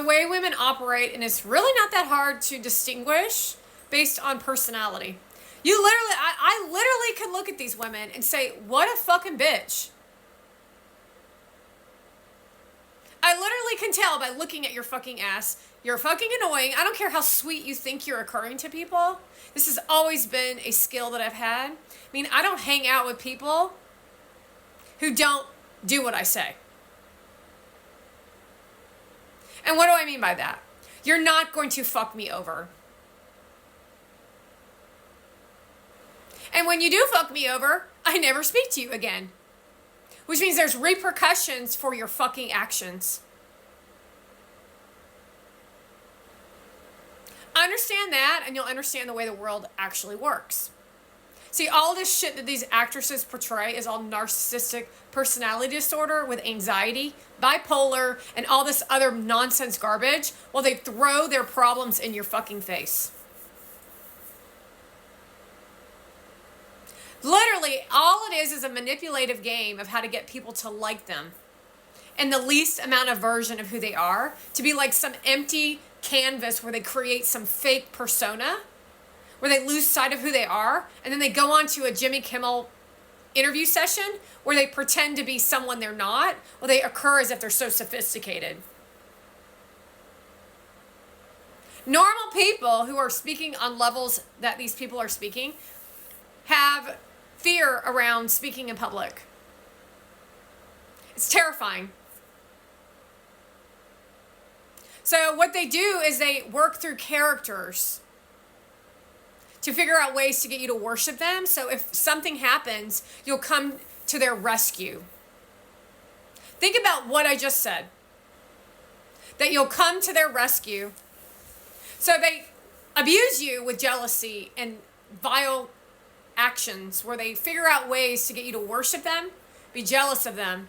way women operate, and it's really not that hard to distinguish based on personality. You literally, I literally can look at these women and say, what a fucking bitch. I literally can tell by looking at your fucking ass. You're fucking annoying. I don't care how sweet you think you're occurring to people. This has always been a skill that I've had. I mean, I don't hang out with people who don't do what I say. And what do I mean by that? You're not going to fuck me over. And when you do fuck me over, I never speak to you again. Which means there's repercussions for your fucking actions. Understand that, and you'll understand the way the world actually works. See, all this shit that these actresses portray is all narcissistic personality disorder with anxiety, bipolar, and all this other nonsense garbage while they throw their problems in your fucking face. Literally, all it is a manipulative game of how to get people to like them and the least amount of version of who they are, to be like some empty canvas where they create some fake persona, where they lose sight of who they are, and then they go on to a Jimmy Kimmel interview session where they pretend to be someone they're not, or they occur as if they're so sophisticated. Normal people who are speaking on levels that these people are speaking have fear around speaking in public. It's terrifying. So what they do is they work through characters to figure out ways to get you to worship them. So if something happens, you'll come to their rescue. Think about what I just said. That you'll come to their rescue. So they abuse you with jealousy and vile actions where they figure out ways to get you to worship them, be jealous of them,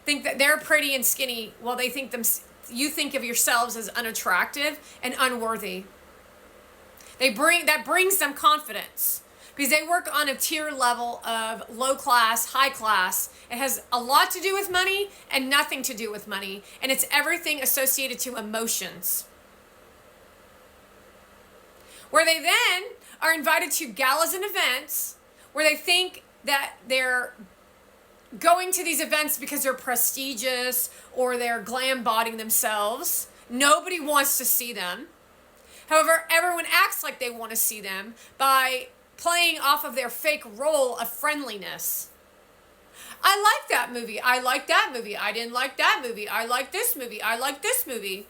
think that they're pretty and skinny while they think you think of yourselves as unattractive and unworthy. That brings them confidence because they work on a tier level of low class, high class. It has a lot to do with money and nothing to do with money, and it's everything associated to emotions. Where they then are invited to galas and events where they think that they're going to these events because they're prestigious or they're glam-bodying themselves. Nobody wants to see them. However, everyone acts like they want to see them by playing off of their fake role of friendliness. I like that movie. I like that movie. I didn't like that movie. I like this movie. I like this movie.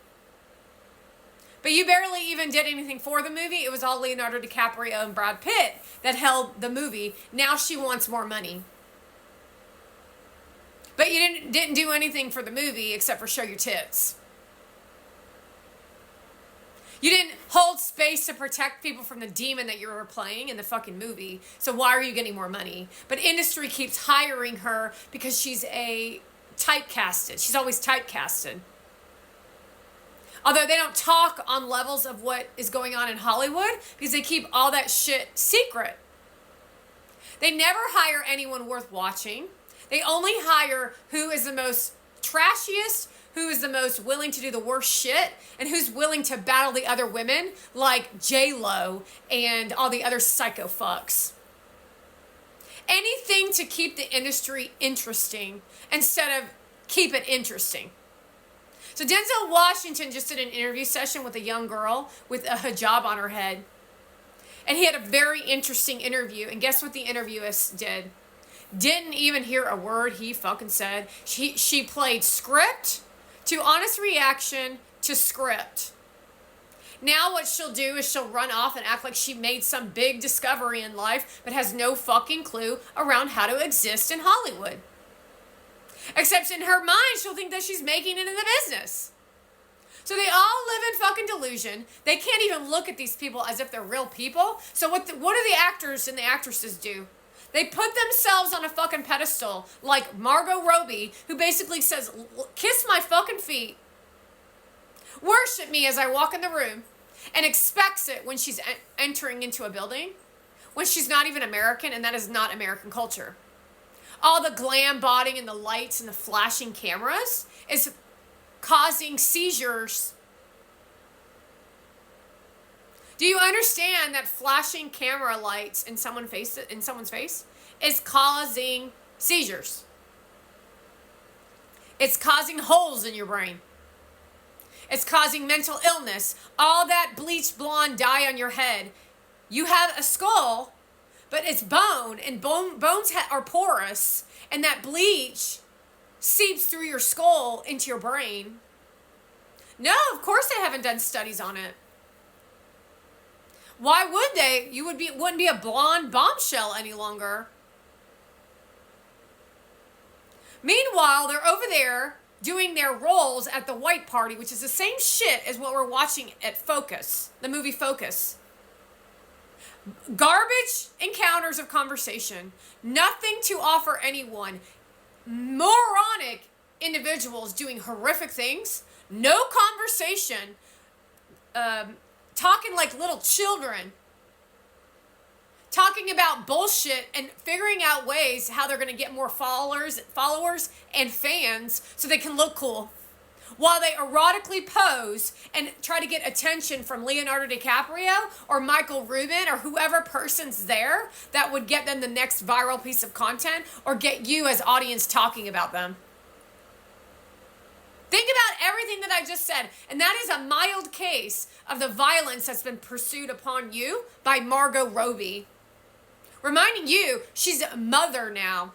But you barely even did anything for the movie. It was all Leonardo DiCaprio and Brad Pitt that held the movie. Now she wants more money. But you didn't do anything for the movie except for show your tits. You didn't hold space to protect people from the demon that you were playing in the fucking movie. So why are you getting more money? But industry keeps hiring her because she's typecasted. She's always typecasted. Although they don't talk on levels of what is going on in Hollywood because they keep all that shit secret. They never hire anyone worth watching. They only hire who is the most trashiest, who is the most willing to do the worst shit, and who's willing to battle the other women like J-Lo and all the other psycho fucks. Anything to keep the industry interesting instead of keep it interesting. So Denzel Washington just did an interview session with a young girl with a hijab on her head. And he had a very interesting interview. And guess what the interviewist did? Didn't even hear a word he fucking said. She played script to honest reaction to script. Now what she'll do is she'll run off and act like she made some big discovery in life, but has no fucking clue around how to exist in Hollywood. Except in her mind, she'll think that she's making it in the business. So they all live in fucking delusion. They can't even look at these people as if they're real people. So what do the actors and the actresses do? They put themselves on a fucking pedestal like Margot Robbie, who basically says, kiss my fucking feet. Worship me as I walk in the room. And expects it when she's entering into a building. When she's not even American, and that is not American culture. All the glam bodying and the lights and the flashing cameras is causing seizures Do you understand that flashing camera lights in someone's face is causing seizures? It's causing holes in your brain. It's causing mental illness. All that bleached blonde dye on your head. You have a skull, but it's bone, and bones are porous, and that bleach seeps through your skull into your brain. No, of course they haven't done studies on it. Why would they? You wouldn't be a blonde bombshell any longer. Meanwhile, they're over there doing their roles at the white party, which is the same shit as what we're watching at Focus, the movie Focus. Garbage encounters of conversation, nothing to offer anyone, moronic individuals doing horrific things, no conversation, talking like little children, talking about bullshit and figuring out ways how they're going to get more followers and fans so they can look cool, while they erotically pose and try to get attention from Leonardo DiCaprio or Michael Rubin or whoever person's there that would get them the next viral piece of content or get you as audience talking about them. Think about everything that I just said, and that is a mild case of the violence that's been pursued upon you by Margot Robbie. Reminding you, she's a mother now.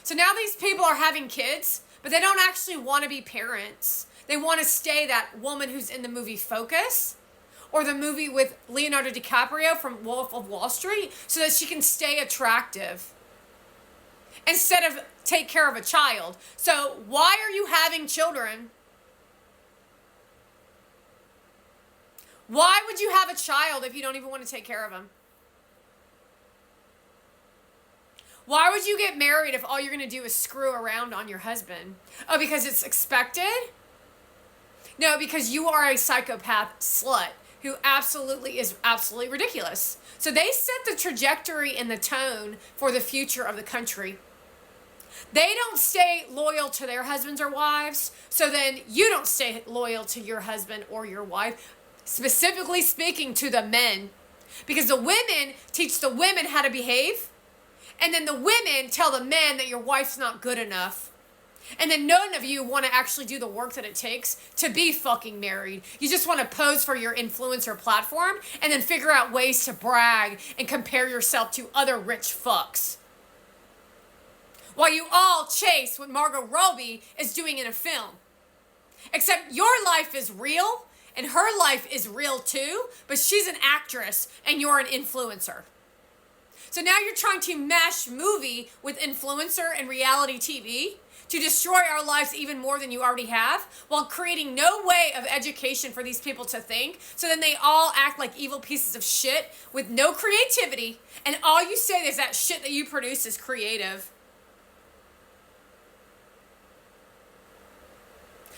So now these people are having kids, but they don't actually want to be parents. They want to stay that woman who's in the movie Focus or the movie with Leonardo DiCaprio from Wolf of Wall Street so that she can stay attractive instead of take care of a child. So why are you having children? Why would you have a child if you don't even want to take care of them? Why would you get married if all you're going to do is screw around on your husband? Oh, because it's expected? No, because you are a psychopath slut who is absolutely ridiculous. So they set the trajectory and the tone for the future of the country. They don't stay loyal to their husbands or wives, so then you don't stay loyal to your husband or your wife, specifically speaking to the men. Because the women teach the women how to behave, and then the women tell the men that your wife's not good enough. And then none of you want to actually do the work that it takes to be fucking married. You just want to pose for your influencer platform and then figure out ways to brag and compare yourself to other rich fucks. While you all chase what Margot Robbie is doing in a film. Except your life is real and her life is real too, but she's an actress and you're an influencer. So now you're trying to mash movie with influencer and reality TV to destroy our lives even more than you already have, while creating no way of education for these people to think. So then they all act like evil pieces of shit with no creativity, and all you say is that shit that you produce is creative.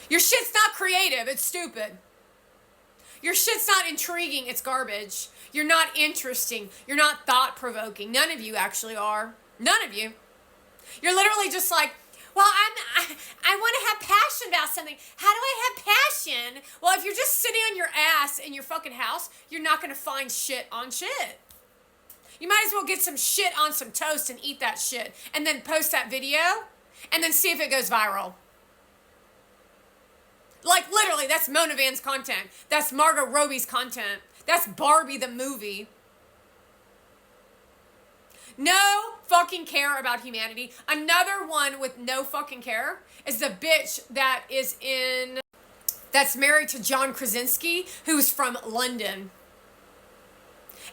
Your shit's not creative, it's stupid. Your shit's not intriguing, it's garbage. You're not interesting. You're not thought-provoking. None of you actually are. None of you. You're literally just like, well, I want to have passion about something. How do I have passion? Well, if you're just sitting on your ass in your fucking house, you're not going to find shit on shit. You might as well get some shit on some toast and eat that shit and then post that video and then see if it goes viral. Like, literally, that's Mona Van's content. That's Margot Robbie's content. That's Barbie the movie. No fucking care about humanity. Another one with no fucking care is the bitch that's married to John Krasinski, who's from London.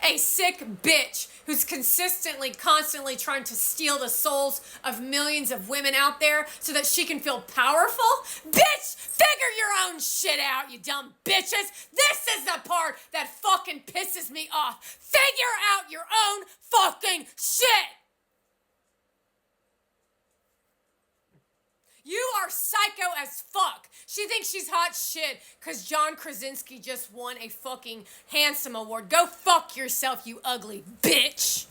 A sick bitch who's constantly trying to steal the souls of millions of women out there so that she can feel powerful. Bitch, figure your own shit out, you dumb bitches. This is the part that fucking pisses me off. Figure out your own fucking shit. You are psycho as fuck. She thinks she's hot shit because John Krasinski just won a fucking Handsome Award. Go fuck yourself, you ugly bitch.